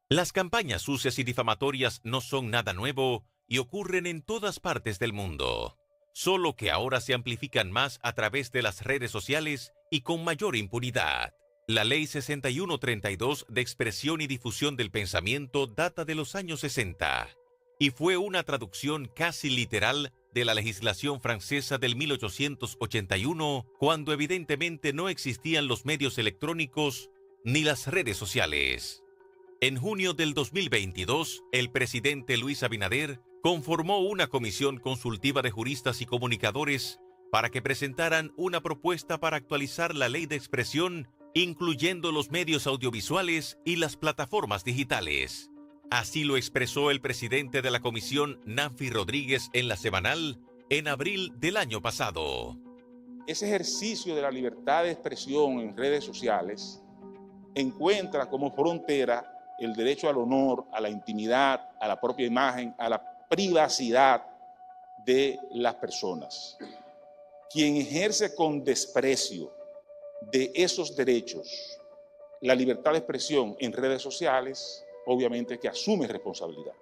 Las campañas sucias y difamatorias no son nada nuevo y ocurren en todas partes del mundo, solo que ahora se amplifican más a través de las redes sociales y con mayor impunidad. La Ley 6132 de expresión y difusión del pensamiento data de los años 60 y fue una traducción casi literal de la legislación francesa del 1881, cuando evidentemente no existían los medios electrónicos ni las redes sociales. En junio del 2022, el presidente Luis Abinader conformó una comisión consultiva de juristas y comunicadores para que presentaran una propuesta para actualizar la ley de expresión, incluyendo los medios audiovisuales y las plataformas digitales. Así lo expresó el presidente de la comisión, Nanfi Rodríguez, en la Semanal, en abril del año pasado. Ese ejercicio de la libertad de expresión en redes sociales encuentra como frontera el derecho al honor, a la intimidad, a la propia imagen, a la privacidad de las personas. Quien ejerce con desprecio de esos derechos la libertad de expresión en redes sociales, obviamente que asume responsabilidad.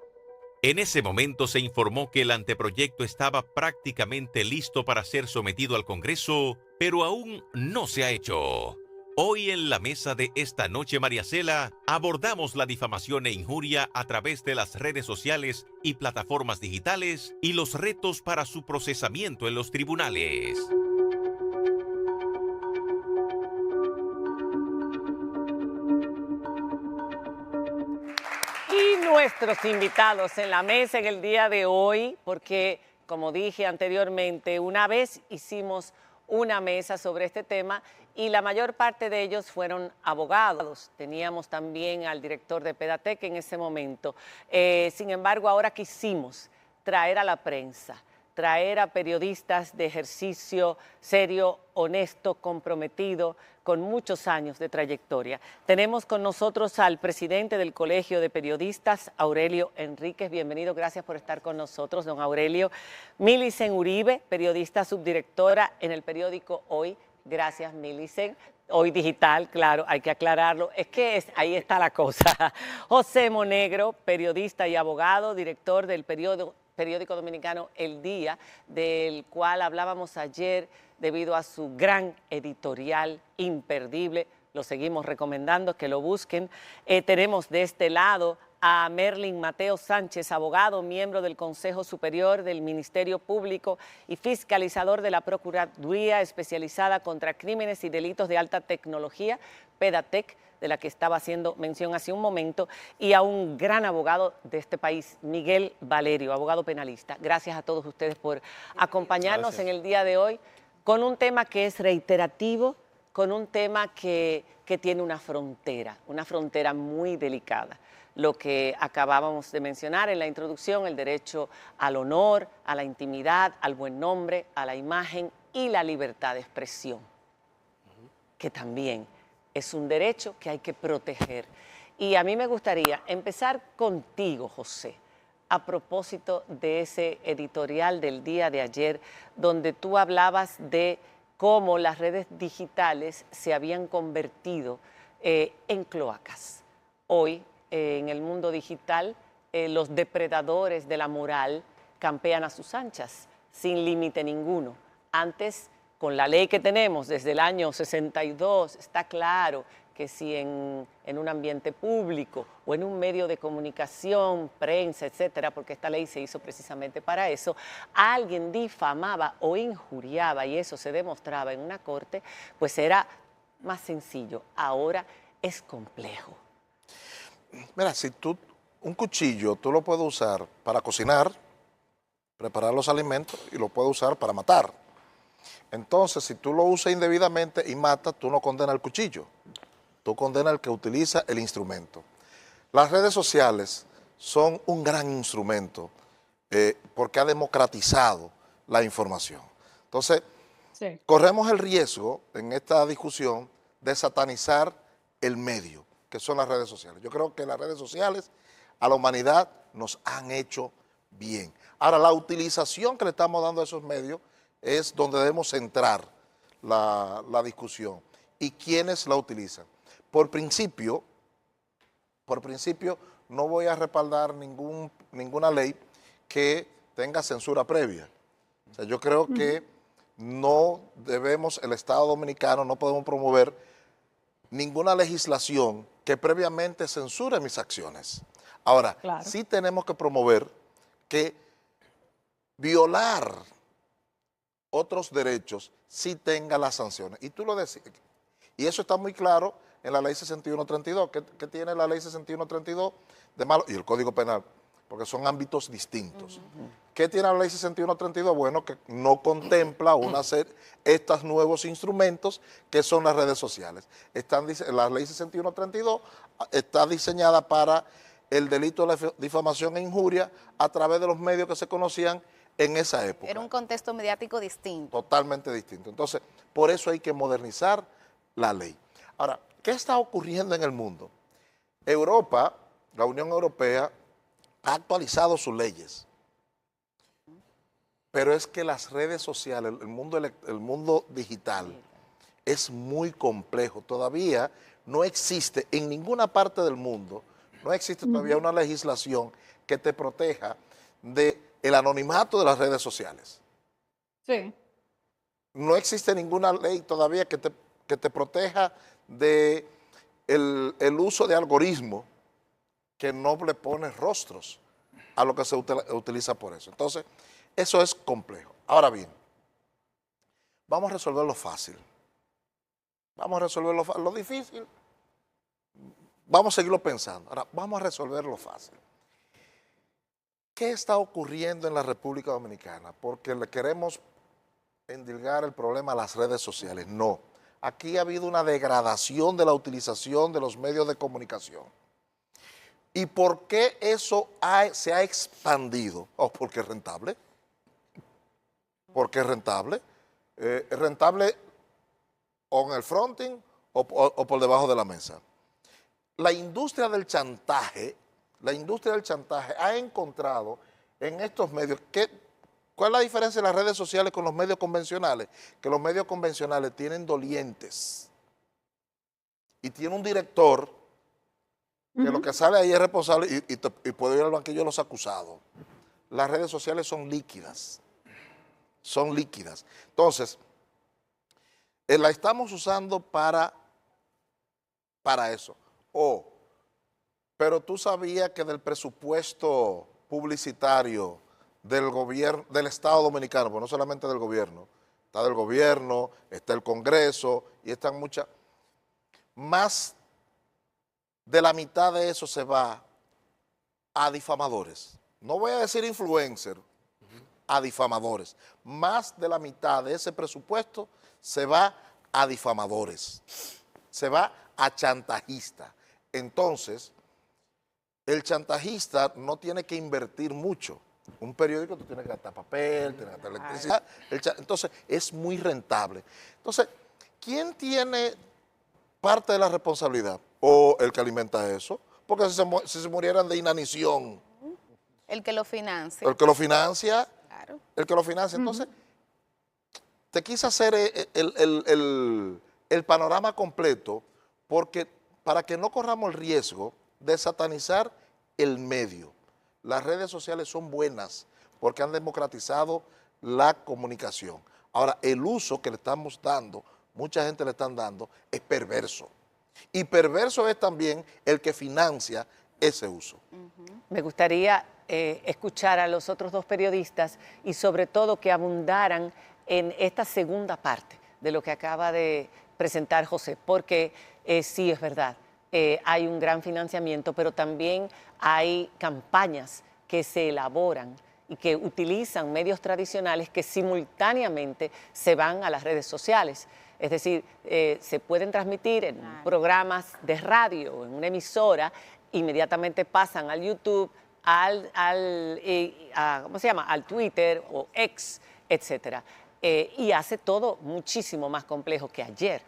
En ese momento se informó que el anteproyecto estaba prácticamente listo para ser sometido al Congreso, pero aún no se ha hecho. Hoy en la mesa de Esta Noche María Cela abordamos la difamación e injuria a través de las redes sociales y plataformas digitales y los retos para su procesamiento en los tribunales. Y nuestros invitados en la mesa en el día de hoy, porque como dije anteriormente, una vez hicimos una mesa sobre este tema y la mayor parte de ellos fueron abogados. Teníamos también al director de Pedatec en ese momento. Sin embargo, ahora quisimos traer a la prensa, traer a periodistas de ejercicio serio, honesto, comprometido, con muchos años de trayectoria. Tenemos con nosotros al presidente del Colegio de Periodistas, Aurelio Enríquez. Bienvenido, gracias por estar con nosotros, don Aurelio. Milicen Uribe, periodista subdirectora en el periódico Hoy. Gracias, Milicen. Hoy Digital, claro, hay que aclararlo. Ahí está la cosa. José Monegro, periodista y abogado, director del periódico dominicano El Día, del cual hablábamos ayer debido a su gran editorial imperdible. Lo seguimos recomendando que lo busquen. Tenemos de este lado a Merlin Mateo Sánchez, abogado, miembro del Consejo Superior del Ministerio Público y fiscalizador de la Procuraduría Especializada contra Crímenes y Delitos de Alta Tecnología, Pedatec, de la que estaba haciendo mención hace un momento, y a un gran abogado de este país, Miguel Valerio, abogado penalista. Gracias a todos ustedes por acompañarnos en el día de hoy con un tema que es reiterativo, con un tema que tiene una frontera muy delicada. Lo que acabábamos de mencionar en la introducción, el derecho al honor, a la intimidad, al buen nombre, a la imagen y la libertad de expresión, que también es un derecho que hay que proteger. Y a mí me gustaría empezar contigo, José, a propósito de ese editorial del día de ayer, donde tú hablabas de cómo las redes digitales se habían convertido en cloacas. Hoy, en el mundo digital, los depredadores de la moral campean a sus anchas, sin límite ninguno. Antes, con la ley que tenemos desde el año 62, está claro que si en un ambiente público o en un medio de comunicación, prensa, etcétera, porque esta ley se hizo precisamente para eso, alguien difamaba o injuriaba y eso se demostraba en una corte, pues era más sencillo. Ahora es complejo. Mira, un cuchillo tú lo puedes usar para cocinar, preparar los alimentos y lo puedes usar para matar. Entonces, si tú lo usas indebidamente y matas, tú no condenas el cuchillo, tú condenas al que utiliza el instrumento. Las redes sociales son un gran instrumento porque ha democratizado la información. Entonces, sí, corremos el riesgo en esta discusión de satanizar el medio, que son las redes sociales. Yo creo que las redes sociales a la humanidad nos han hecho bien. Ahora, la utilización que le estamos dando a esos medios es donde debemos centrar la discusión. ¿Y quiénes la utilizan? Por principio, no voy a respaldar ninguna ley que tenga censura previa. O sea, yo creo que no debemos, el Estado Dominicano, no podemos promover ninguna legislación que previamente censure mis acciones. Ahora, Claro. sí tenemos que promover que violar otros derechos sí tenga las sanciones. Y tú lo decís, y eso está muy claro en la ley 6132. ¿Qué tiene la ley 6132 de malo? Y el Código Penal, porque son ámbitos distintos. ¿Qué tiene la ley 6132? Bueno, que no contempla estos nuevos instrumentos que son las redes sociales. La ley 6132 está diseñada para el delito de la difamación e injuria a través de los medios que se conocían en esa época. Era un contexto mediático distinto. Totalmente distinto. Entonces, por eso hay que modernizar la ley. Ahora, ¿qué está ocurriendo en el mundo? Europa, la Unión Europea, ha actualizado sus leyes. Pero es que las redes sociales, el mundo digital, es muy complejo. Todavía no existe en ninguna parte del mundo, no existe todavía una legislación que te proteja del anonimato de las redes sociales. Sí. No existe ninguna ley todavía que te proteja de el uso de algoritmos que no le pone rostros a lo que se utiliza por eso. Entonces, eso es complejo. Ahora bien, vamos a resolverlo fácil. Vamos a resolverlo fácil. Lo difícil, vamos a seguirlo pensando. Ahora, vamos a resolverlo fácil. ¿Qué está ocurriendo en la República Dominicana? Porque le queremos endilgar el problema a las redes sociales. No. Aquí ha habido una degradación de la utilización de los medios de comunicación. ¿Y por qué eso se ha expandido? Oh, porque es rentable. Porque es rentable. Es rentable o en el fronting o por debajo de la mesa. La industria del chantaje ha encontrado en estos medios ¿cuál es la diferencia de las redes sociales con los medios convencionales? Que los medios convencionales tienen dolientes y tiene un director que lo que sale ahí es responsable y puede ir al banquillo de los acusados. Las redes sociales son líquidas. Son líquidas. Entonces, la estamos usando para eso. Pero tú sabías que del presupuesto publicitario del gobierno, del Estado Dominicano, pues no solamente del gobierno, está del gobierno, está el Congreso y están muchas, más de la mitad de eso se va a difamadores. No voy a decir influencer, a difamadores. Más de la mitad de ese presupuesto se va a difamadores, se va a chantajistas. Entonces, el chantajista no tiene que invertir mucho. Un periódico tú tienes que gastar papel, tienes que gastar electricidad. Entonces, es muy rentable. Entonces, ¿quién tiene parte de la responsabilidad? ¿O el que alimenta eso? Porque si se murieran de inanición. El que lo financia. El que lo financia. Claro. El que lo financia. Entonces, te quise hacer el panorama completo porque para que no corramos el riesgo de satanizar el medio. Las redes sociales son buenas porque han democratizado la comunicación. Ahora, el uso que le estamos dando, mucha gente le están dando, es perverso. Y perverso es también el que financia ese uso. Me gustaría escuchar a los otros dos periodistas y sobre todo que abundaran en esta segunda parte de lo que acaba de presentar José, porque sí es verdad, hay un gran financiamiento, pero también hay campañas que se elaboran y que utilizan medios tradicionales que simultáneamente se van a las redes sociales. Es decir, se pueden transmitir en programas de radio, en una emisora, inmediatamente pasan al YouTube, ¿cómo se llama? Al Twitter o X, etcétera. Y hace todo muchísimo más complejo que ayer.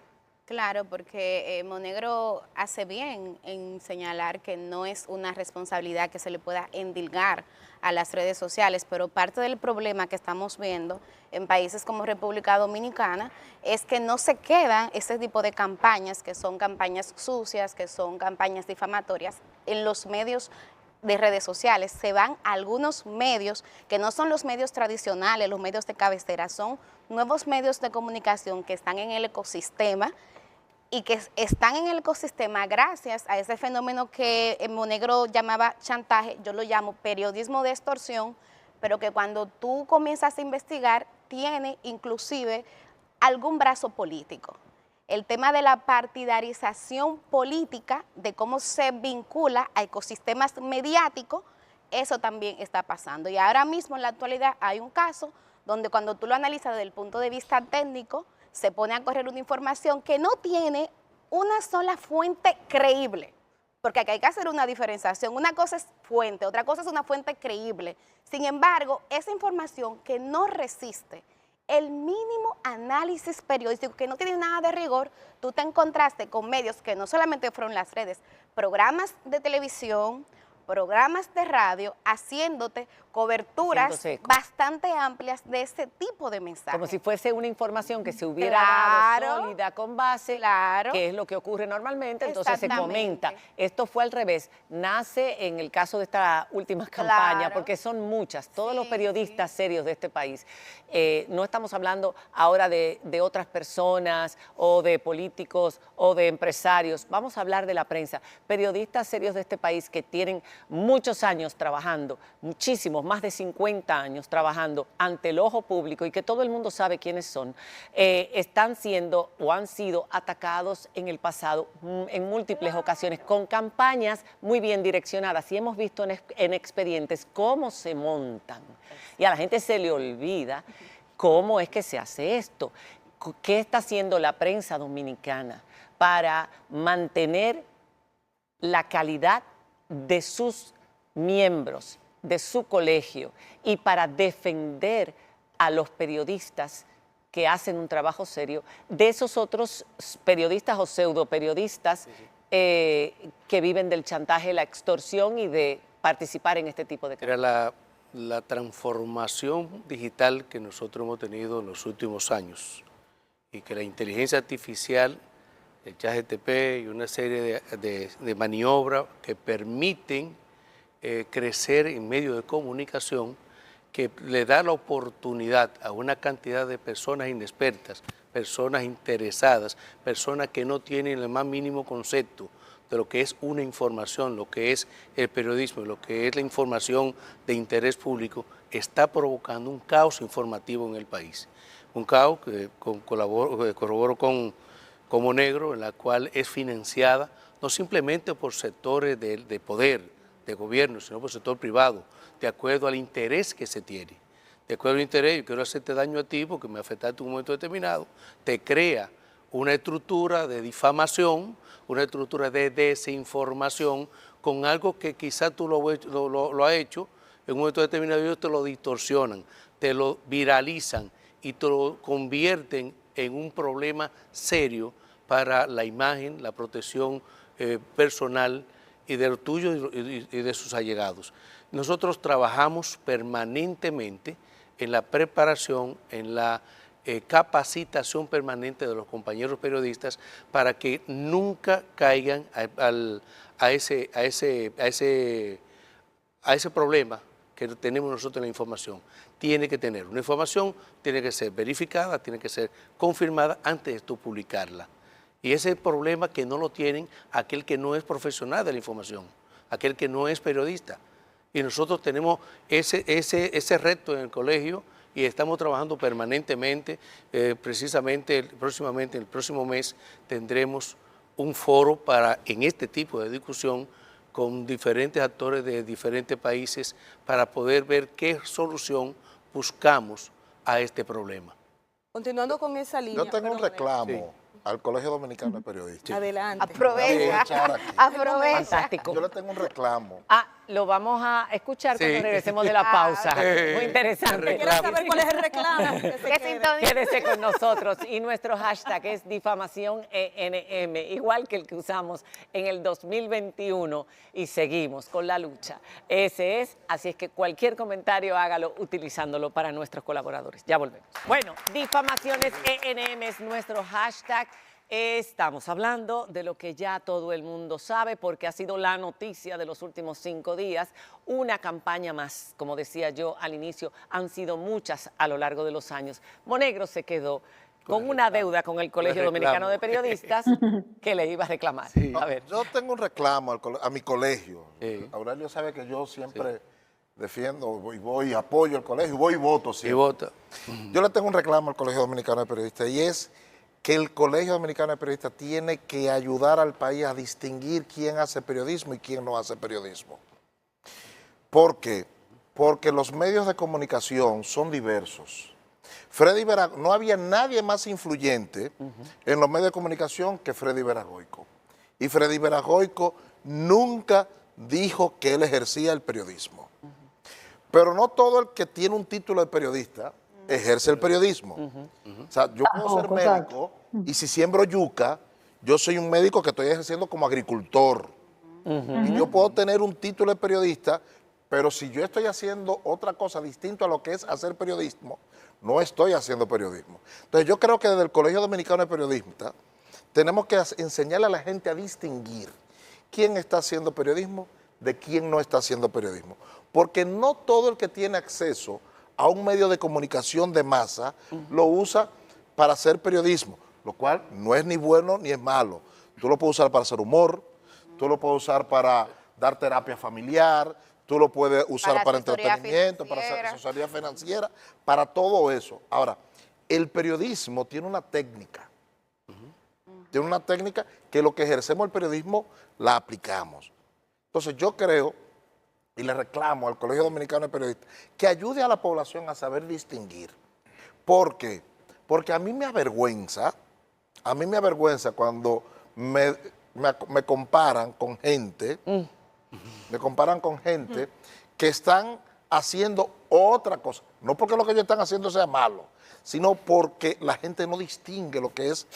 Claro, porque Monegro hace bien en señalar que no es una responsabilidad que se le pueda endilgar a las redes sociales, pero parte del problema que estamos viendo en países como República Dominicana es que no se quedan ese tipo de campañas, que son campañas sucias, que son campañas difamatorias, en los medios de redes sociales. Se van a algunos medios que no son los medios tradicionales, los medios de cabecera, son nuevos medios de comunicación que están en el ecosistema y que están en el ecosistema gracias a ese fenómeno que Monegro llamaba chantaje, yo lo llamo periodismo de extorsión, pero que cuando tú comienzas a investigar tiene inclusive algún brazo político. El tema de la partidarización política, de cómo se vincula a ecosistemas mediáticos, eso también está pasando. Y ahora mismo en la actualidad hay un caso donde cuando tú lo analizas desde el punto de vista técnico, se pone a correr una información que no tiene una sola fuente creíble, porque aquí hay que hacer una diferenciación. Una cosa es fuente, otra cosa es una fuente creíble. Sin embargo, esa información que no resiste el mínimo análisis periodístico, que no tiene nada de rigor, tú te encontraste con medios que no solamente fueron las redes, programas de televisión, programas de radio, haciéndote coberturas bastante amplias de ese tipo de mensajes. Como si fuese una información que se hubiera dado sólida, con base, que es lo que ocurre normalmente, entonces se comenta. Esto fue al revés, nace en el caso de esta última campaña, porque son muchas, todos los periodistas serios de este país. No estamos hablando ahora de otras personas o de políticos o de empresarios, vamos a hablar de la prensa, periodistas serios de este país que tienen muchos años trabajando, muchísimos, más de 50 años trabajando ante el ojo público y que todo el mundo sabe quiénes son, están siendo o han sido atacados en el pasado en múltiples ocasiones con campañas muy bien direccionadas y hemos visto en expedientes cómo se montan y a la gente se le olvida cómo es que se hace esto, qué está haciendo la prensa dominicana para mantener la calidad de sus miembros, de su colegio y para defender a los periodistas que hacen un trabajo serio, de esos otros periodistas o pseudoperiodistas que viven del chantaje, la extorsión y de participar en este tipo de campañas. Era la transformación digital que nosotros hemos tenido en los últimos años y que la inteligencia artificial, el ChatGPT y una serie de maniobras que permiten crecer en medios de comunicación, que le da la oportunidad a una cantidad de personas inexpertas, personas interesadas, personas que no tienen el más mínimo concepto de lo que es una información, lo que es el periodismo, lo que es la información de interés público, está provocando un caos informativo en el país. Un caos que corroboro con Monegro, en la cual es financiada no simplemente por sectores de poder, de gobierno, sino por el sector privado, de acuerdo al interés que se tiene. De acuerdo al interés, yo quiero hacerte daño a ti porque me afectaste en un momento determinado, te crea una estructura de difamación, una estructura de desinformación, con algo que quizás tú lo has hecho, en un momento determinado ellos te lo distorsionan, te lo viralizan y te lo convierten en un problema serio para la imagen, la protección personal y de lo tuyo y de sus allegados. Nosotros trabajamos permanentemente en la preparación, en la capacitación permanente de los compañeros periodistas para que nunca caigan a ese problema que tenemos nosotros en la información. Tiene que tener una información, tiene que ser verificada, tiene que ser confirmada antes de tú publicarla. Y ese es el problema que no lo tienen aquel que no es profesional de la información, aquel que no es periodista. Y nosotros tenemos ese reto en el colegio y estamos trabajando permanentemente. Precisamente, próximamente, en el próximo mes, tendremos un foro en este tipo de discusión con diferentes actores de diferentes países para poder ver qué solución buscamos a este problema. Continuando con esa línea. Yo tengo un reclamo al Colegio Dominicano de Periodistas. Adelante. Aprovecha. Aprovecha. Fantástico. Yo le tengo un reclamo. lo vamos a escuchar cuando Sí. regresemos de la pausa. Muy interesante. ¿Quieres saber cuál es el reclamo? Que se ¿Qué quede. sintonía? Quédese con nosotros y nuestro hashtag es difamación ENM, igual que el que usamos en el 2021 y seguimos con la lucha. Ese es, así es que cualquier comentario hágalo utilizándolo para nuestros colaboradores. Ya volvemos. Bueno, difamaciones ENM es nuestro hashtag. Estamos hablando de lo que ya todo el mundo sabe porque ha sido la noticia de los últimos 5 días, una campaña más, como decía yo al inicio, han sido muchas a lo largo de los años. Monegro se quedó con una deuda con el Colegio Dominicano de Periodistas que le iba a reclamar. Sí. A ver. Yo tengo un reclamo a mi colegio. Sí. Aurelio sabe que yo siempre defiendo, voy, apoyo al colegio, voy y voto Y siempre. vota. Yo le tengo un reclamo al Colegio Dominicano de Periodistas y es que el Colegio Dominicano de Periodistas tiene que ayudar al país a distinguir quién hace periodismo y quién no hace periodismo. ¿Por qué? Porque los medios de comunicación son diversos. Freddy Veragoico, no había nadie más influyente en los medios de comunicación que Freddy Veragoico. Y Freddy Veragoico nunca dijo que él ejercía el periodismo. Pero no todo el que tiene un título de periodista ejerce el periodismo. O sea, yo puedo ser médico y si siembro yuca, yo soy un médico que estoy ejerciendo como agricultor. Y yo puedo tener un título de periodista, pero si yo estoy haciendo otra cosa distinta a lo que es hacer periodismo, no estoy haciendo periodismo. Entonces yo creo que desde el Colegio Dominicano de Periodistas tenemos que enseñarle a la gente a distinguir quién está haciendo periodismo de quién no está haciendo periodismo. Porque no todo el que tiene acceso a un medio de comunicación de masa lo usa para hacer periodismo, lo cual no es ni bueno ni es malo. Tú lo puedes usar para hacer humor, tú lo puedes usar para dar terapia familiar, tú lo puedes usar para asesoría entretenimiento, para financiera. asesoría financiera, para todo eso. Ahora, el periodismo tiene una técnica. Tiene una técnica que lo que ejercemos el periodismo la aplicamos. Entonces yo creo y le reclamo al Colegio Dominicano de Periodistas que ayude a la población a saber distinguir. ¿Por qué? Porque a mí me avergüenza cuando me comparan con gente, que están haciendo otra cosa. No porque lo que ellos están haciendo sea malo, sino porque la gente no distingue lo que es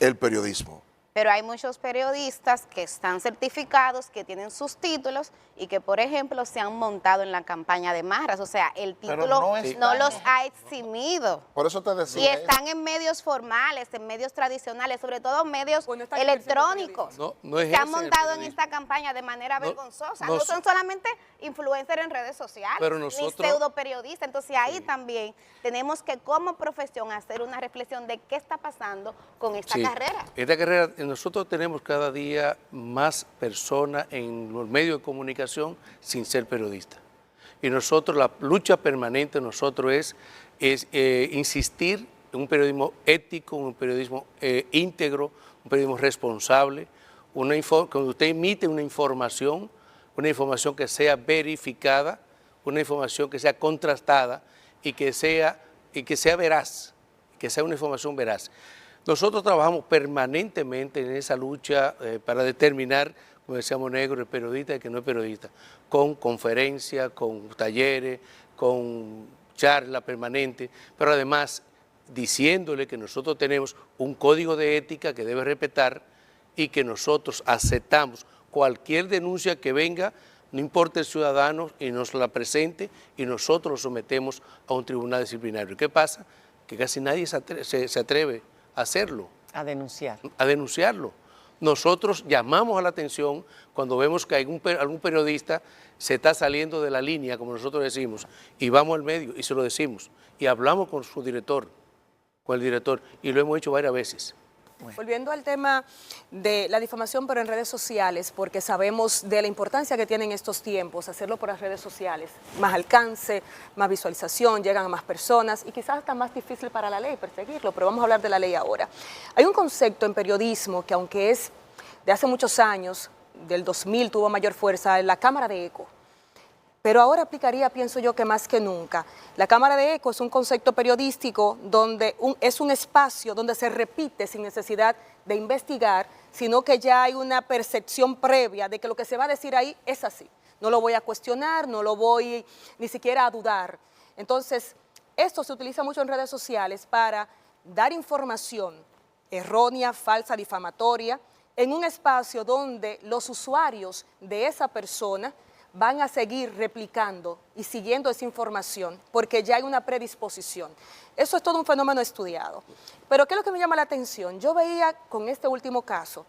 el periodismo. Pero hay muchos periodistas que están certificados, que tienen sus títulos y que, por ejemplo, se han montado en la campaña de Marras. O sea, el Pero título no no, están. los ha eximido. Por eso te Y decía. están en medios formales, en medios tradicionales, sobre todo medios Pues no están ejerciendo electrónicos. No se ejercen han el montado en periodismo. esta campaña de manera vergonzosa. no No son solamente influencers en redes sociales, Pero ni nosotros- pseudo periodistas. Entonces ahí también tenemos que como profesión hacer una reflexión de qué está pasando con esta Sí. carrera. Esta carrera, nosotros tenemos cada día más personas en los medios de comunicación sin ser periodistas. Y nosotros, la lucha permanente de nosotros es insistir en un periodismo ético, un periodismo íntegro, un periodismo responsable. Cuando usted emite una información que sea verificada, una información que sea contrastada y que sea veraz, que sea una información veraz. Nosotros trabajamos permanentemente en esa lucha para determinar, como decía Monegro, el periodista y el que no es periodista, con conferencias, con talleres, con charla permanente, pero además diciéndole que nosotros tenemos un código de ética que debe respetar y que nosotros aceptamos cualquier denuncia que venga, no importa el ciudadano, y nos la presente y nosotros lo sometemos a un tribunal disciplinario. ¿Qué pasa? Que casi nadie se atreve a hacerlo, A denunciar. a denunciarlo. Nosotros llamamos a la atención cuando vemos que algún periodista se está saliendo de la línea, como nosotros decimos, y vamos al medio y se lo decimos, y hablamos con su director, con el director, y lo hemos hecho varias veces. Volviendo al tema de la difamación, pero en redes sociales, porque sabemos de la importancia que tienen estos tiempos, hacerlo por las redes sociales. Más alcance, más visualización, llegan a más personas y quizás hasta más difícil para la ley perseguirlo, pero vamos a hablar de la ley ahora. Hay un concepto en periodismo que, aunque es de hace muchos años, del 2000 tuvo mayor fuerza, la cámara de eco. Pero ahora aplicaría, pienso yo, que más que nunca. La cámara de eco es un concepto periodístico donde es un espacio donde se repite sin necesidad de investigar, sino que ya hay una percepción previa de que lo que se va a decir ahí es así. no lo voy a cuestionar, no lo voy ni siquiera a dudar. Entonces, esto se utiliza mucho en redes sociales para dar información errónea, falsa, difamatoria, en un espacio donde los usuarios de esa persona van a seguir replicando y siguiendo esa información porque ya hay una predisposición. Eso es todo un fenómeno estudiado. Pero ¿qué es lo que me llama la atención? Yo veía con este último caso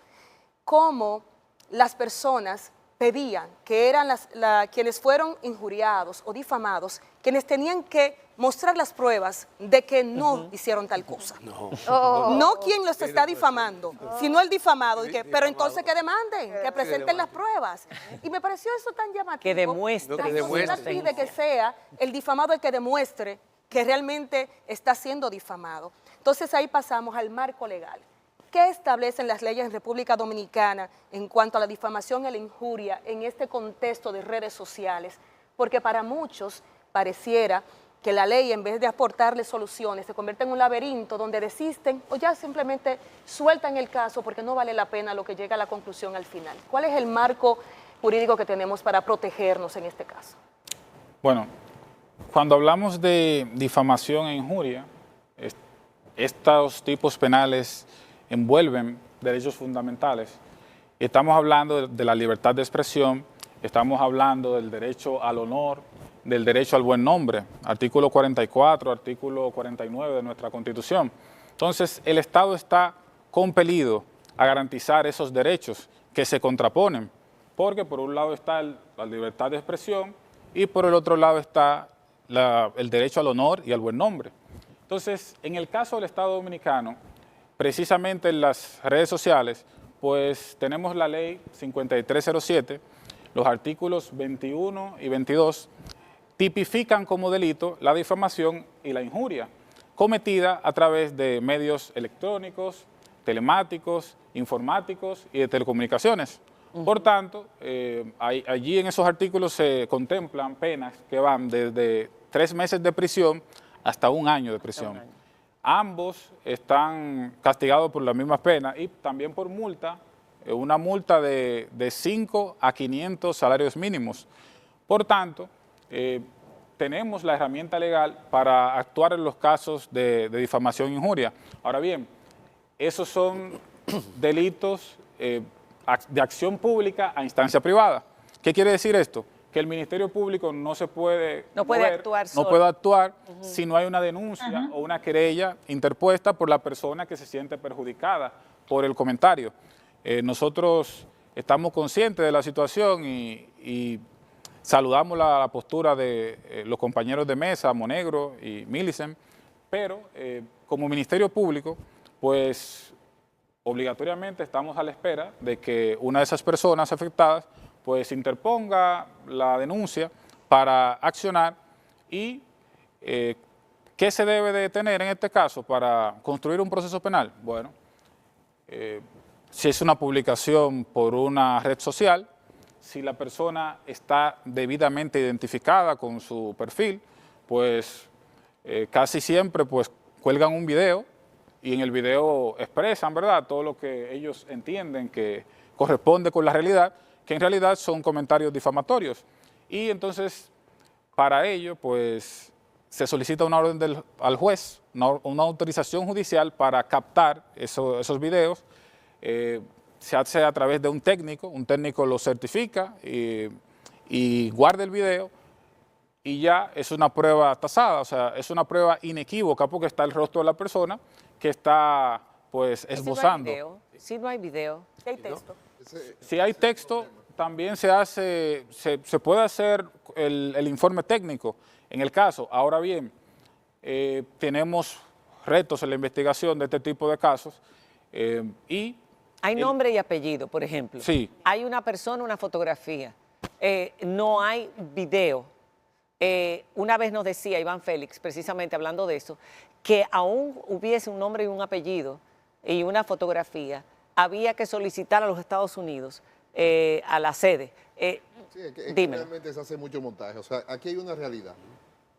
cómo las personas pedían que eran quienes fueron injuriados o difamados, quienes tenían que mostrar las pruebas de que no hicieron tal cosa. No quien los está difamando, sino el difamado. Pero entonces que demanden, que presenten las pruebas. Y me pareció eso tan llamativo. Que demuestre. La sociedad pide que sea el difamado el que demuestre que realmente está siendo difamado. Entonces ahí pasamos al marco legal. ¿Qué establecen las leyes en República Dominicana en cuanto a la difamación y la injuria en este contexto de redes sociales? Porque para muchos pareciera que la ley, en vez de aportarle soluciones, se convierte en un laberinto donde desisten o ya simplemente sueltan el caso porque no vale la pena lo que llega a la conclusión al final. ¿Cuál es el marco jurídico que tenemos para protegernos en este caso? Bueno, cuando hablamos de difamación e injuria, estos tipos penales envuelven derechos fundamentales. Estamos hablando de la libertad de expresión, estamos hablando del derecho al honor, del derecho al buen nombre, artículo 44, artículo 49 de nuestra Constitución. Entonces, el Estado está compelido a garantizar esos derechos que se contraponen, porque por un lado está la libertad de expresión y por el otro lado está el derecho al honor y al buen nombre. Entonces, en el caso del Estado Dominicano, precisamente en las redes sociales, pues tenemos la ley 5307, los artículos 21 y 22 tipifican como delito la difamación y la injuria, cometida a través de medios electrónicos, telemáticos, informáticos y de telecomunicaciones. Por tanto, allí en esos artículos se contemplan penas que van desde 3 meses de prisión hasta 1 año de prisión. Ambos están castigados por las mismas penas y también por multa, una multa de 5 a 500 salarios mínimos. Por tanto, tenemos la herramienta legal para actuar en los casos de difamación e injuria. Ahora bien, esos son delitos de acción pública a instancia privada. ¿Qué quiere decir esto? Que el Ministerio Público no puede actuar si no hay una denuncia o una querella interpuesta por la persona que se siente perjudicada por el comentario. Nosotros estamos conscientes de la situación y saludamos la postura de los compañeros de mesa, Monegro y Millicent, pero como Ministerio Público, pues obligatoriamente estamos a la espera de que una de esas personas afectadas pues interponga la denuncia para accionar y ¿qué se debe de tener en este caso para construir un proceso penal? Bueno, si es una publicación por una red social, si la persona está debidamente identificada con su perfil, pues casi siempre pues cuelgan un video y en el video expresan, ¿verdad?, todo lo que ellos entienden que corresponde con la realidad, que en realidad son comentarios difamatorios. Y entonces, para ello, pues, se solicita una orden al juez, una autorización judicial para captar esos videos. Se hace a través de un técnico lo certifica y guarda el video y ya es una prueba tasada, o sea, es una prueba inequívoca porque está el rostro de la persona que está, pues, esbozando. Si no hay video, ¿Qué hay texto? Si hay texto, también se puede hacer el informe técnico en el caso. Ahora bien, tenemos retos en la investigación de este tipo de casos y... Hay nombre y apellido, por ejemplo. Sí. Hay una persona, una fotografía. No hay video. Una vez nos decía Iván Félix, precisamente hablando de eso, que aún hubiese un nombre y un apellido y una fotografía, había que solicitar a los Estados Unidos, a la sede. Sí, es que realmente se hace mucho montaje. O sea, aquí hay una realidad.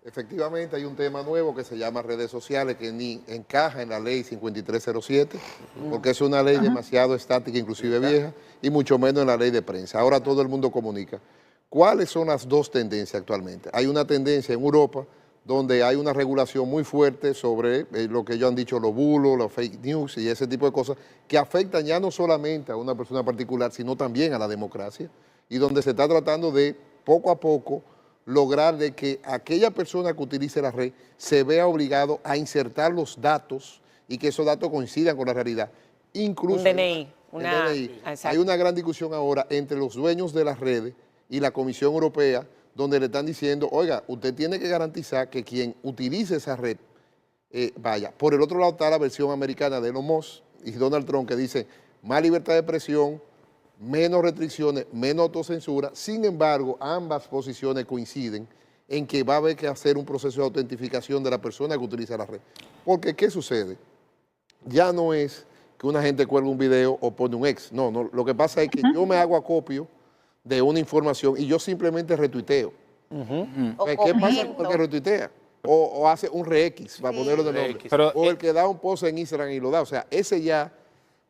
Efectivamente hay un tema nuevo que se llama redes sociales que ni encaja en la ley 5307 porque es una ley demasiado estática, inclusive vieja, y mucho menos en la ley de prensa. Ahora todo el mundo comunica. ¿Cuáles son las dos tendencias actualmente? Hay una tendencia en Europa donde hay una regulación muy fuerte sobre lo que ellos han dicho, los bulos, los fake news y ese tipo de cosas que afectan ya no solamente a una persona particular, sino también a la democracia, y donde se está tratando de, poco a poco, lograr de que aquella persona que utilice la red se vea obligado a insertar los datos y que esos datos coincidan con la realidad. Incluso un DNI. Hay una gran discusión ahora entre los dueños de las redes y la Comisión Europea, donde le están diciendo, oiga, usted tiene que garantizar que quien utilice esa red vaya. Por el otro lado está la versión americana de Elon Musk y Donald Trump, que dice más libertad de expresión, menos restricciones, menos autocensura. Sin embargo, ambas posiciones coinciden en que va a haber que hacer un proceso de autentificación de la persona que utiliza la red. Porque, ¿qué sucede? Ya no es que una gente cuelga un video o pone un ex. No, no, lo que pasa es que yo me hago acopio de una información y yo simplemente retuiteo. ¿Qué pasa con el que retuitea? O hace un re-X, para ponerlo de nombre. Pero, o el que da un post en Instagram y lo da. O sea, ese ya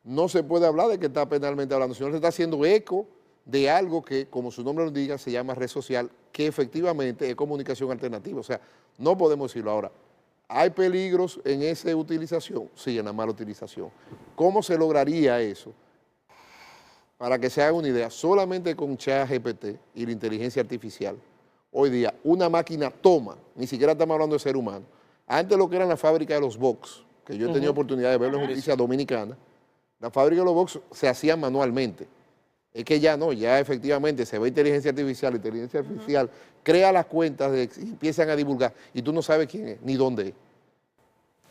no se puede hablar de que está penalmente hablando, sino que se está haciendo eco de algo que, como su nombre lo indica, se llama red social, que efectivamente es comunicación alternativa. O sea, no podemos decirlo ahora. ¿Hay peligros en esa utilización? Sí, en la mala utilización. ¿Cómo se lograría eso? Para que se haga una idea, solamente con ChatGPT y la inteligencia artificial, hoy día una máquina toma, ni siquiera estamos hablando de ser humano. Antes lo que eran las fábricas de los box, que yo he tenido oportunidad de verlo en Justicia Dominicana, la fábrica de los box se hacían manualmente. Es que ya no, ya efectivamente se ve inteligencia artificial crea las cuentas y empiezan a divulgar y tú no sabes quién es ni dónde es.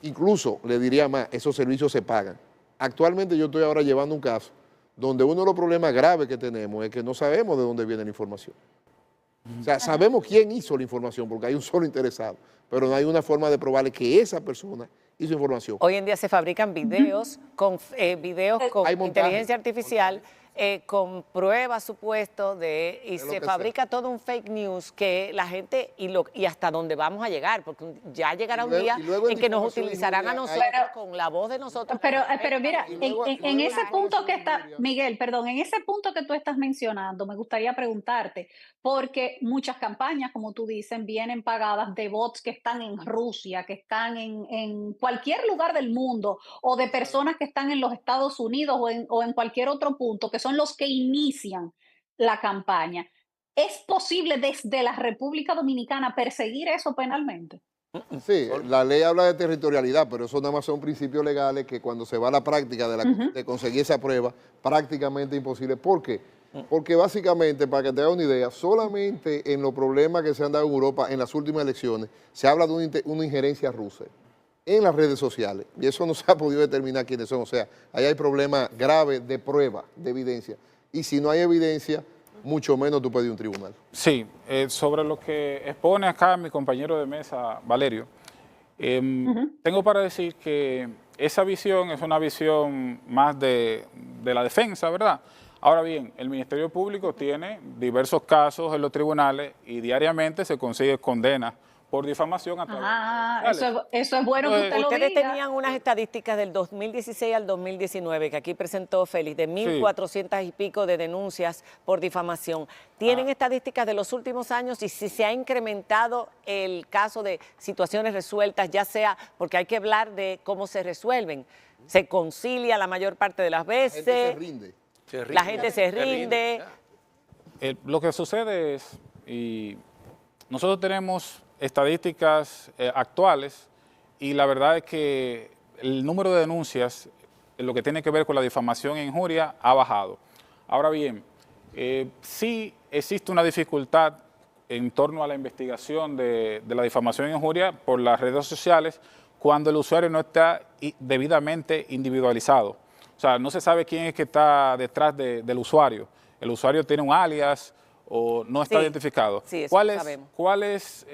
Incluso, le diría más, esos servicios se pagan. Actualmente yo estoy ahora llevando un caso donde uno de los problemas graves que tenemos es que no sabemos de dónde viene la información. O sea, sabemos quién hizo la información porque hay un solo interesado, pero no hay una forma de probarle que esa persona hizo información. Hoy en día se fabrican videos con inteligencia artificial, con pruebas supuestos y se fabrica todo un fake news que la gente, y hasta dónde vamos a llegar, porque ya llegará un día en que nos utilizarán a nosotros con la voz de nosotros. Pero mira, en ese punto que está, Miguel, perdón, en ese punto que tú estás mencionando, me gustaría preguntarte, porque muchas campañas, como tú dices, vienen pagadas de bots que están en Rusia, que están en cualquier lugar del mundo, o de personas que están en los Estados Unidos o en cualquier otro punto, que son los que inician la campaña. ¿Es posible desde la República Dominicana perseguir eso penalmente? Sí, la ley habla de territorialidad, pero eso nada más son principios legales que cuando se va a la práctica de conseguir esa prueba, prácticamente imposible. ¿Por qué? Porque básicamente, para que te hagas una idea, solamente en los problemas que se han dado en Europa en las últimas elecciones, se habla de una injerencia rusa en las redes sociales, y eso no se ha podido determinar quiénes son. O sea, ahí hay problemas graves de prueba, de evidencia, y si no hay evidencia, mucho menos tú puedes ir a un tribunal. Sí, sobre lo que expone acá mi compañero de mesa, Valerio, tengo para decir que esa visión es una visión más de la defensa, ¿verdad? Ahora bien, el Ministerio Público tiene diversos casos en los tribunales y diariamente se consigue condena por difamación a través de eso es bueno que usted lo diga. Ustedes tenían unas estadísticas del 2016 al 2019 que aquí presentó Félix, de 1.400 y pico de denuncias por difamación. ¿Tienen estadísticas de los últimos años y si se ha incrementado el caso de situaciones resueltas, ya sea porque hay que hablar de cómo se resuelven? ¿Se concilia la mayor parte de las veces? La gente se rinde. La gente se rinde. Lo que sucede es, y nosotros tenemos estadísticas actuales y la verdad es que el número de denuncias en lo que tiene que ver con la difamación e injuria ha bajado. Ahora bien, sí existe una dificultad en torno a la investigación de la difamación e injuria por las redes sociales cuando el usuario no está debidamente individualizado. O sea, no se sabe quién es que está detrás del usuario. El usuario tiene un alias o no está identificado. Sí, eso ¿Cuál es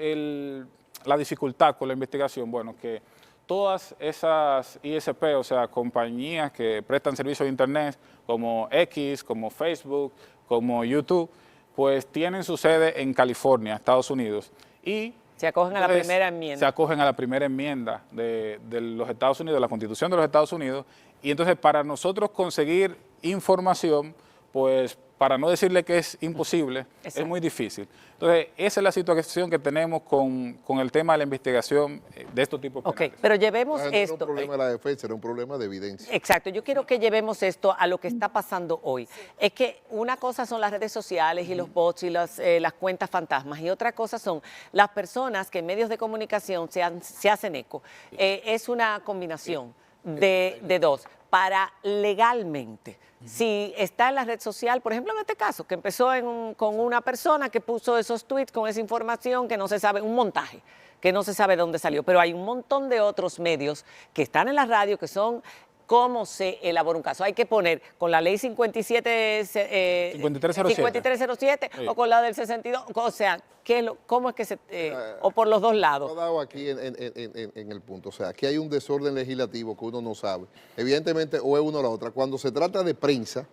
la dificultad con la investigación? Bueno, que todas esas ISP, o sea, compañías que prestan servicios de Internet, como X, como Facebook, como YouTube, pues tienen su sede en California, Estados Unidos. Y se acogen a la primera enmienda. Se acogen a la primera enmienda de los Estados Unidos, de la Constitución de los Estados Unidos. Y entonces, para nosotros conseguir información, pues para no decirle que es imposible, es muy difícil. Entonces, esa es la situación que tenemos con el tema de la investigación de estos tipos penales. Pero llevemos No era esto. un problema de la defensa, era un problema de evidencia. Exacto, yo quiero que llevemos esto a lo que está pasando hoy. Es que una cosa son las redes sociales y los bots y las cuentas fantasmas, y otra cosa son las personas que en medios de comunicación se hacen eco. Es una combinación de dos. Para legalmente, si está en la red social, por ejemplo en este caso, que empezó con una persona que puso esos tweets con esa información que no se sabe, un montaje, que no se sabe de dónde salió, pero hay un montón de otros medios que están en la radio que son cómo se elabora un caso. Hay que poner con la ley 5307 Sí. o con la del 62, o sea, ¿cómo es que se, o por los dos lados? He dado aquí en el punto, o sea, aquí hay un desorden legislativo que uno no sabe. Evidentemente, o es uno o la otra. Cuando se trata de prensa,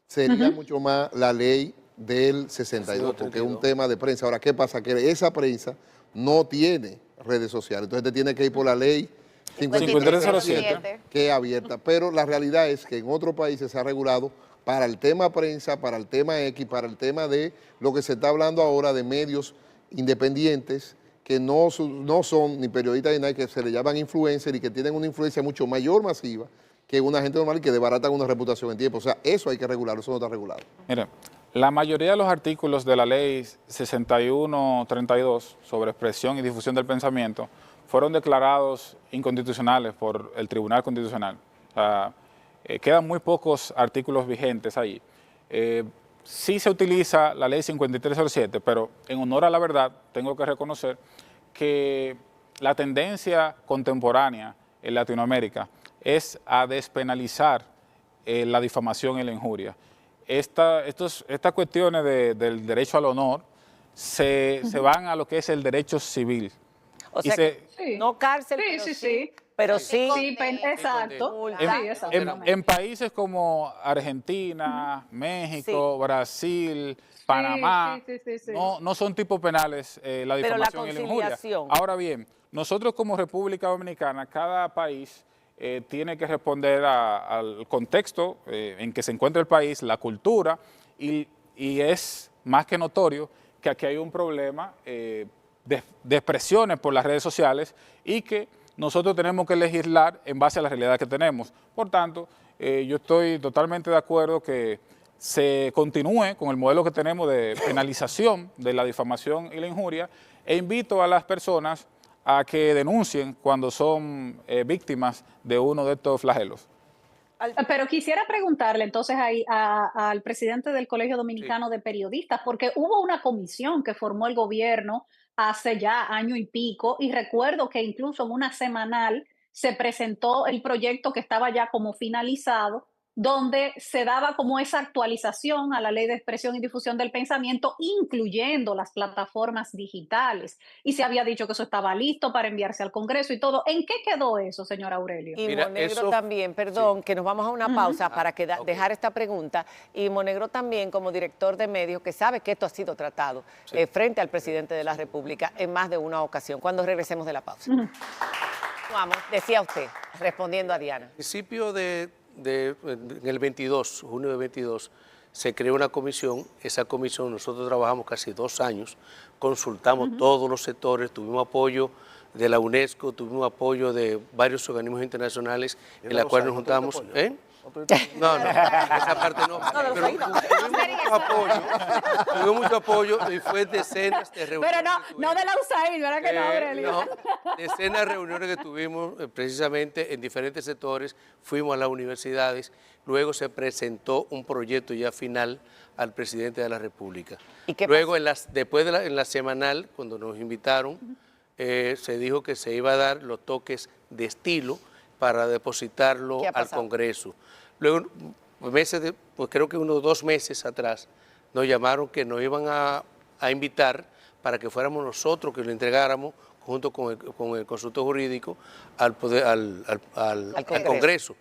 sería mucho más la ley del 62, porque es un tema de prensa. Ahora, ¿qué pasa? Que esa prensa no tiene redes sociales, entonces te tiene que ir por la ley 5307, que es abierta, pero la realidad es que en otros países se ha regulado para el tema prensa, para el tema X, para el tema de lo que se está hablando ahora de medios independientes que no son ni periodistas ni nada, que se le llaman influencers y que tienen una influencia mucho mayor, masiva, que una gente normal y que desbaratan una reputación en tiempo. O sea, eso hay que regularlo, eso no está regulado. Mire, la mayoría de los artículos de la ley 6132 sobre expresión y difusión del pensamiento fueron declarados inconstitucionales por el Tribunal Constitucional. O sea, quedan muy pocos artículos vigentes ahí. Sí se utiliza la ley 5307, pero en honor a la verdad tengo que reconocer que la tendencia contemporánea en Latinoamérica es a despenalizar la difamación y la injuria. Estas cuestiones del derecho al honor se van a lo que es el derecho civil. O sea, no cárcel, pero sí. Sí, exacto. En países como Argentina, México, Brasil, Panamá, no son tipos penales la difamación y la injuria. Ahora bien, nosotros como República Dominicana, cada país tiene que responder al contexto en que se encuentra el país, la cultura, y es más que notorio que aquí hay un problema de expresiones por las redes sociales y que nosotros tenemos que legislar en base a la realidad que tenemos. Por tanto, yo estoy totalmente de acuerdo que se continúe con el modelo que tenemos de penalización de la difamación y la injuria, e invito a las personas a que denuncien cuando son víctimas de uno de estos flagelos. Pero quisiera preguntarle entonces ahí al presidente del Colegio Dominicano de Periodistas, porque hubo una comisión que formó el gobierno hace ya año y pico, y recuerdo que incluso en una semanal se presentó el proyecto que estaba ya como finalizado, donde se daba como esa actualización a la Ley de Expresión y Difusión del Pensamiento, incluyendo las plataformas digitales. Y se había dicho que eso estaba listo para enviarse al Congreso y todo. ¿En qué quedó eso, señor Aurelio? Y Monegro también, perdón, que nos vamos a una pausa para dejar esta pregunta. Y Monegro también, como director de medios, que sabe que esto ha sido tratado frente al presidente de la República en más de una ocasión. Cuando regresemos de la pausa. Vamos, decía usted, respondiendo a Diana. Al principio en el 22, junio de 22, se creó una comisión. Esa comisión nosotros trabajamos casi 2 años, consultamos todos los sectores, tuvimos apoyo de la UNESCO, tuvimos apoyo de varios organismos internacionales en la cual nos juntamos. No, esa parte no. Pero tuvimos mucho apoyo y fue decenas de reuniones. Pero no de la USAID, ¿verdad que no, Aurelio? No, decenas de reuniones que tuvimos precisamente en diferentes sectores, fuimos a las universidades, luego se presentó un proyecto ya final al presidente de la República. ¿Y qué luego, después en la semanal, cuando nos invitaron, se dijo que se iba a dar los toques de estilo para depositarlo al Congreso. Luego, creo que unos 2 meses atrás, nos llamaron que nos iban a invitar para que fuéramos nosotros que lo entregáramos junto con el consultor jurídico al Congreso.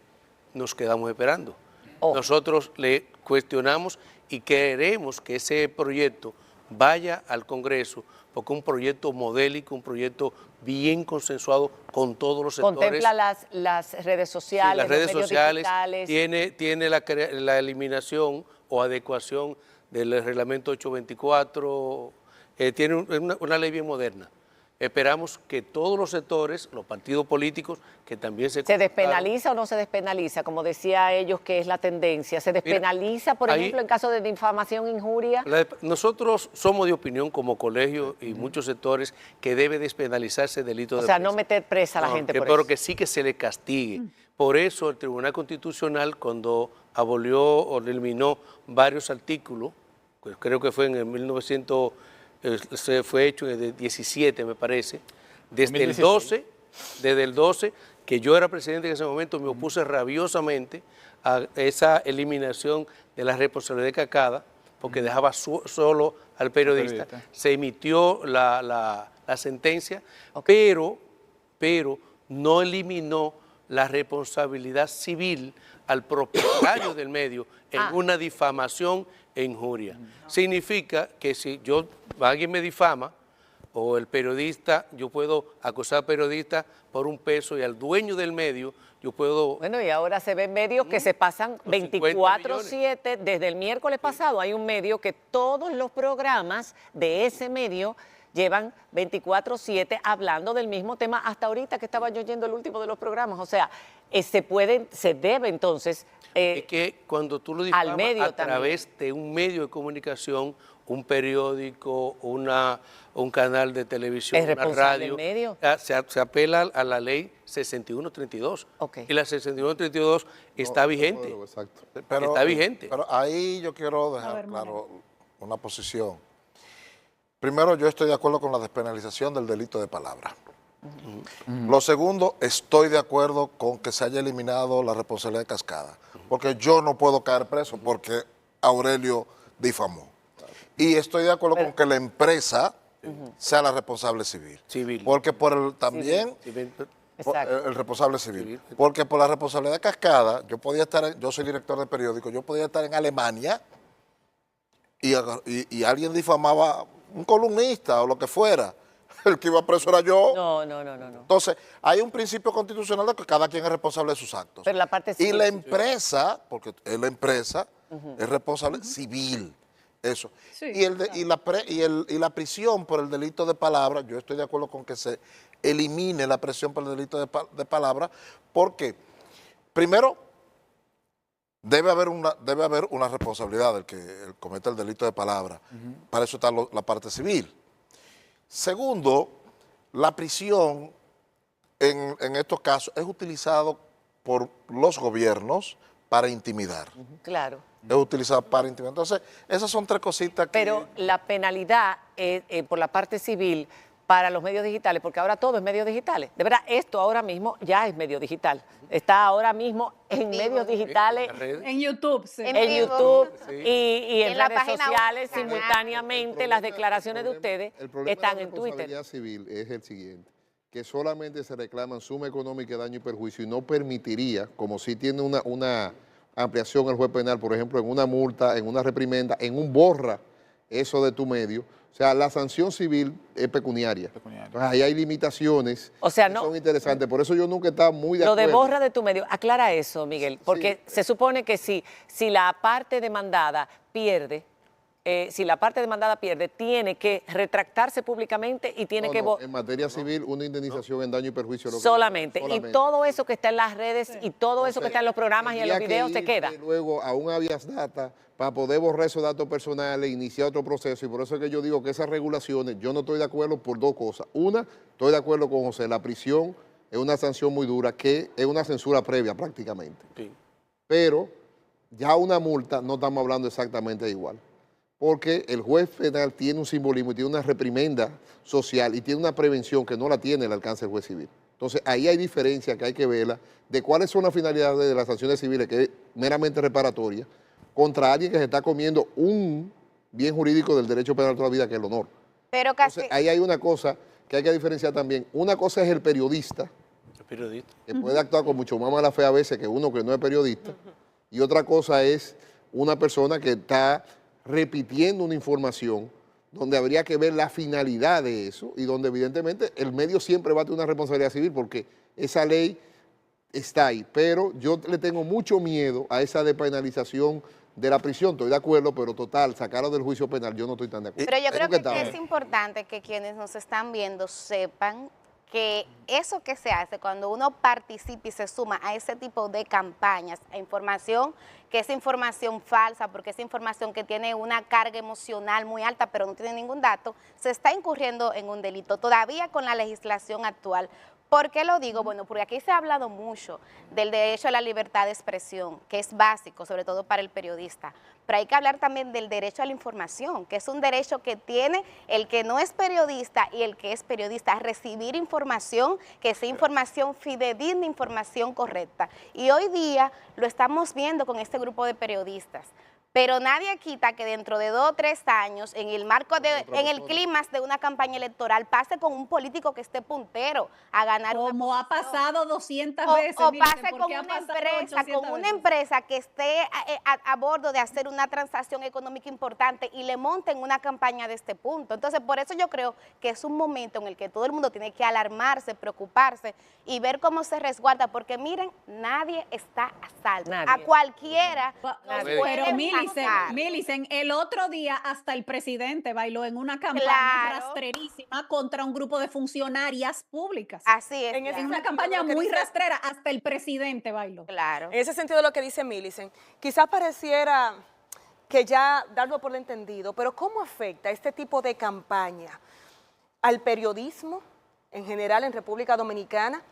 Nos quedamos esperando. Nosotros le cuestionamos y queremos que ese proyecto vaya al Congreso, porque es un proyecto modélico, un proyecto bien consensuado con todos los sectores. Contempla las redes sociales, las redes los medios sociales, digitales. tiene la eliminación o adecuación del reglamento 824, tiene una ley bien moderna. Esperamos que todos los sectores, los partidos políticos, que también ¿Se despenaliza o no se despenaliza? Como decía ellos que es la tendencia. ¿Se despenaliza, por ejemplo, en caso de difamación e injuria? Nosotros somos de opinión como colegio y muchos sectores que debe despenalizarse el delito de O sea, no meter presa a la gente por pero eso. que sí que se le castigue. Por eso el Tribunal Constitucional, cuando abolió o eliminó varios artículos, pues creo que fue en el 1900, se fue hecho en el 17, me parece, desde el 12, que yo era presidente en ese momento, me opuse rabiosamente a esa eliminación de la responsabilidad cascada, porque dejaba solo al periodista. Se emitió la sentencia, pero no eliminó la responsabilidad civil al propietario del medio en una difamación e injuria. Significa que si alguien me difama, o el periodista, yo puedo acusar al periodista por $1 y al dueño del medio yo puedo... Bueno, y ahora se ven medios que se pasan 24/7. Desde el miércoles pasado hay un medio que todos los programas de ese medio llevan 24/7 hablando del mismo tema. Hasta ahorita que estaba yo oyendo el último de los programas. O sea, se debe entonces... es que cuando tú lo difamas a través también de un medio de comunicación, un periódico, un canal de televisión, una radio, medio? Se apela a la ley 6132. Y la 6132 está vigente. Está vigente. Pero ahí yo quiero dejar claro una posición. Primero, yo estoy de acuerdo con la despenalización del delito de palabra. Lo segundo, estoy de acuerdo con que se haya eliminado la responsabilidad cascada, porque yo no puedo caer preso porque Aurelio difamó. Y estoy de acuerdo con que la empresa sea la responsable civil. Porque por el también... El responsable civil. Porque por la responsabilidad cascada, yo soy director de periódico, yo podía estar en Alemania y alguien difamaba un columnista o lo que fuera. El que iba preso era yo. No. Entonces, hay un principio constitucional de que cada quien es responsable de sus actos. Pero la parte civil. Y la empresa, porque es la empresa, es responsable civil. Eso. Sí, y la prisión por el delito de palabra, yo estoy de acuerdo con que se elimine la prisión por el delito de palabra, porque primero debe haber una responsabilidad del que cometa el delito de palabra. Para eso está la parte civil. Segundo, la prisión en estos casos es utilizado por los gobiernos para intimidar. Claro. Es utilizado para intimidar. Entonces, esas son tres cositas que... Pero la penalidad por la parte civil para los medios digitales, porque ahora todo es medios digitales. De verdad, esto ahora mismo ya es medio digital. Está ahora mismo en medios digitales. En YouTube, sí. En YouTube y en redes sociales simultáneamente. Las declaraciones de ustedes están en Twitter. La responsabilidad civil es el siguiente, que solamente se reclaman suma económica, daño y perjuicio, y no permitiría, como si tiene una ampliación el juez penal, por ejemplo, en una multa, en una reprimenda, en un borra eso de tu medio. O sea, la sanción civil es pecuniaria. Entonces, ahí hay limitaciones que son interesantes. Por eso yo nunca he estado muy de acuerdo. Lo de borra de tu medio, aclara eso, Miguel, porque se supone que si la parte demandada pierde, tiene que retractarse públicamente y tiene que... En materia civil, una indemnización en daño y perjuicio. Solamente. Y todo eso que está en las redes y todo eso que está en los programas y en los videos se queda. Luego a un habeas data para poder borrar esos datos personales, iniciar otro proceso. Y por eso es que yo digo que esas regulaciones, yo no estoy de acuerdo por dos cosas. Una, estoy de acuerdo con José, la prisión es una sanción muy dura, que es una censura previa prácticamente. Sí. Pero ya una multa no estamos hablando exactamente igual. Porque el juez penal tiene un simbolismo y tiene una reprimenda social y tiene una prevención que no la tiene el alcance del juez civil. Entonces, ahí hay diferencia que hay que verla de cuáles son las finalidades de las sanciones civiles, que es meramente reparatoria, contra alguien que se está comiendo un bien jurídico del derecho penal de toda la vida, que es el honor. Pero casi... Entonces, ahí hay una cosa que hay que diferenciar también. Una cosa es el periodista, que puede actuar con mucho más mala fe a veces que uno que no es periodista, y otra cosa es una persona que está repitiendo una información donde habría que ver la finalidad de eso y donde evidentemente el medio siempre va a tener una responsabilidad civil porque esa ley está ahí. Pero yo le tengo mucho miedo a esa despenalización de la prisión, estoy de acuerdo, pero total, sacarlo del juicio penal, yo no estoy tan de acuerdo. Pero yo creo que está. es importante que quienes nos están viendo sepan que eso que se hace cuando uno participa y se suma a ese tipo de campañas, a información que es información falsa, porque es información que tiene una carga emocional muy alta, pero no tiene ningún dato, se está incurriendo en un delito, todavía con la legislación actual. ¿Por qué lo digo? Bueno, porque aquí se ha hablado mucho del derecho a la libertad de expresión, que es básico, sobre todo para el periodista. Pero hay que hablar también del derecho a la información, que es un derecho que tiene el que no es periodista y el que es periodista, a recibir información, que sea información fidedigna, información correcta. Y hoy día lo estamos viendo con este grupo de periodistas. Pero nadie quita que dentro de 2 o 3 años, en el marco en el clímax de una campaña electoral, pase con un político que esté puntero a ganar como una ha pasado 200 veces. o Miren, pase porque con una empresa que esté a bordo de hacer una transacción económica importante y le monten una campaña de este punto. Entonces, por eso yo creo que es un momento en el que todo el mundo tiene que alarmarse, preocuparse y ver cómo se resguarda, porque miren, nadie está a salvo. Nadie. A cualquiera nos Pero pueden Milicen, el otro día hasta el presidente bailó en una campaña Claro. rastrerísima contra un grupo de funcionarias públicas. Así es. En ese En una sentido, campaña lo que muy dice- rastrera, hasta el presidente bailó. Claro. En ese sentido, lo que dice Millicent, quizás pareciera que ya darlo por entendido, pero ¿cómo afecta este tipo de campaña al periodismo en general en República Dominicana,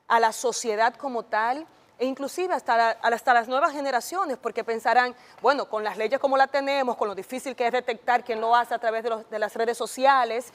a la sociedad como tal, e inclusive hasta las nuevas generaciones? Porque pensarán, bueno, con las leyes como las tenemos, con lo difícil que es detectar quién lo hace a través de las redes sociales,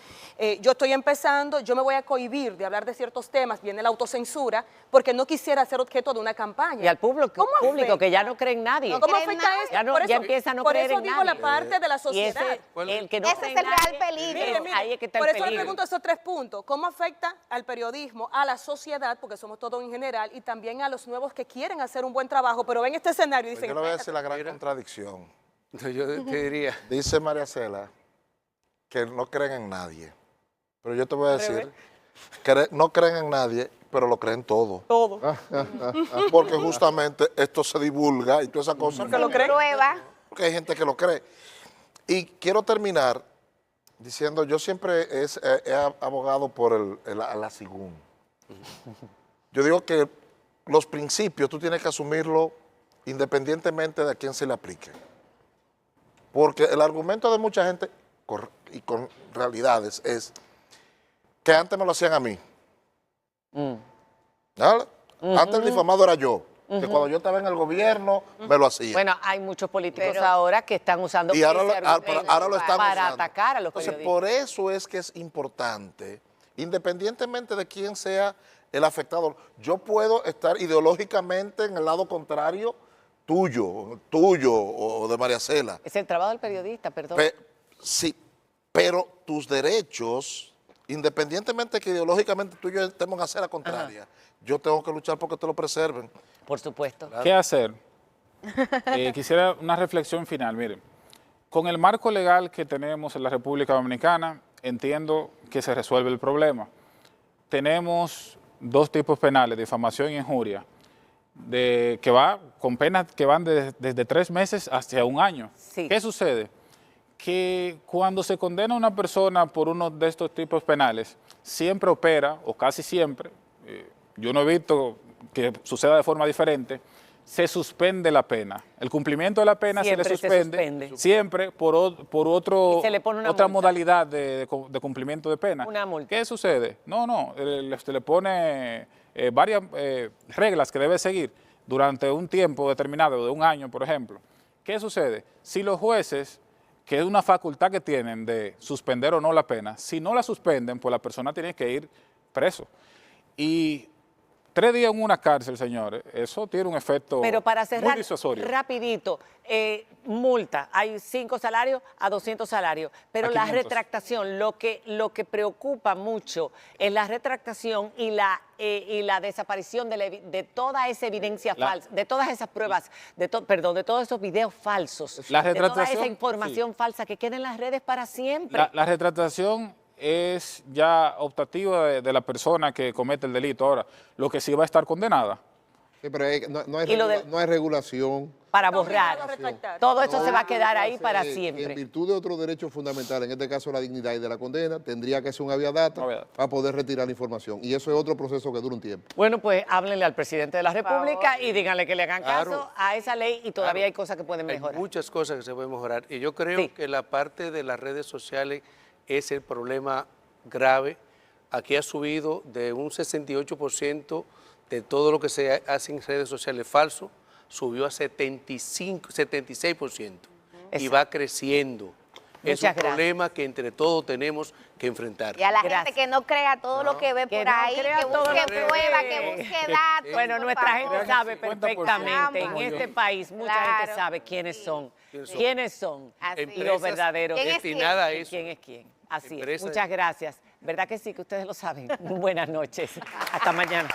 yo estoy empezando, yo me voy a cohibir de hablar de ciertos temas, viene la autocensura, porque no quisiera ser objeto de una campaña. Y al público ¿Cómo afecta? que ya no cree en nadie. No, ¿cómo creen afecta nadie. eso? Ya, no, Por ya eso- empieza a no por creer eso en digo nadie. la parte de la Y sociedad. el que no Ese cree es en el real nadie, peligro. Mire, ahí es que está por el eso le peligro. pregunto esos 3 puntos. ¿Cómo afecta al periodismo, a la sociedad, porque somos todos en general, y también a los nuevos que quieren hacer un buen trabajo, pero ven este escenario y Pues dicen, yo le voy a decir la gran contradicción. Yo te diría, Dice María Cela que no creen en nadie. Pero yo te voy a decir que no creen en nadie, pero lo creen todo. todo. Porque justamente esto se divulga y toda esa cosa. Porque lo creen. Prueba. Porque hay gente que lo cree. Y quiero terminar diciendo, yo siempre he abogado por la SIGUN. Yo digo que los principios tú tienes que asumirlo independientemente de a quién se le aplique. Porque el argumento de mucha gente, y con realidades, es que antes me lo hacían a mí. ¿Vale? Antes el difamado era yo. Que cuando yo estaba en el gobierno, me lo hacía. Bueno, hay muchos políticos ahora que están usando Y ahora ese argumento ahora lo estamos para usando. atacar a los Entonces, periodistas. por eso es que es importante, independientemente de quién sea el afectado, yo puedo estar ideológicamente en el lado contrario tuyo o de María Cela. Es el trabajo del periodista, perdón. Sí, pero tus derechos, independientemente que ideológicamente tú y yo estemos en hacer la contraria, yo tengo que luchar porque te lo preserven. Por supuesto. ¿Qué hacer? Quisiera una reflexión final. Miren, con el marco legal que tenemos en la República Dominicana, entiendo que se resuelve el problema. Tenemos 2 tipos penales, difamación y injuria, que va con penas que van desde 3 meses hasta 1 año. Sí. ¿Qué sucede? Que cuando se condena a una persona por uno de estos tipos penales, siempre opera, o casi siempre, yo no he visto que suceda de forma diferente, se suspende la pena. El cumplimiento de la pena Siempre se le se suspende, suspende. siempre por Y se le pone una otra multa. modalidad de cumplimiento de pena. Una multa. ¿Qué sucede? Se le pone varias reglas que debe seguir durante un tiempo determinado, de 1 año, por ejemplo. ¿Qué sucede? Si los jueces, que es una facultad que tienen de suspender o no la pena, si no la suspenden, pues la persona tiene que ir preso. Y 3 días en una cárcel, señores, eso tiene un efecto Pero para muy cerrar disuasorio. rapidito, multa, hay 5 salarios a 200 salarios, pero A la 500. retractación, lo que preocupa mucho es la retractación y la desaparición de toda esa evidencia falsa, de todas esas pruebas, de todos esos videos falsos, La de toda retractación, esa información falsa que queda en las redes para siempre. La retractación es ya optativa de la persona que comete el delito. Ahora, lo que sí va a estar condenada. Sí, pero no hay Y lo del- no hay regulación para Está obligado borrar. a retractar. Todo eso No, se va a lo que quedar ahí hace para es que siempre. En virtud de otro derecho fundamental, en este caso la dignidad y de la condena, tendría que hacer un habeas data Habeas data. para poder retirar la información. Y eso es otro proceso que dura un tiempo. Bueno, pues háblenle al presidente de la favor. República y díganle que le hagan caso Claro. a esa ley y todavía Claro. hay cosas que pueden Hay mejorar. muchas cosas que se pueden mejorar. Y yo creo Sí. que la parte de las redes sociales es el problema grave. Aquí ha subido de un 68% de todo lo que se hace en redes sociales falso, subió a 76% y va creciendo. Es Muchas un problema que entre todos tenemos que enfrentar. Y a la Gracias. gente que no crea todo lo que ve Que por no ahí, crea que todo lo busque que pruebas, ve. que busque datos. Bueno, por nuestra favor. gente sabe 50% perfectamente, en como este yo. país mucha gente Claro, sabe quiénes sí. son, ¿Quiénes son? quiénes son Así y es. los Empresas verdaderos. ¿Quién es quién? destinadas a y eso. quién es quién. Así es. Empresas- Muchas gracias. ¿Verdad que sí que ustedes lo saben? Buenas noches. Hasta mañana.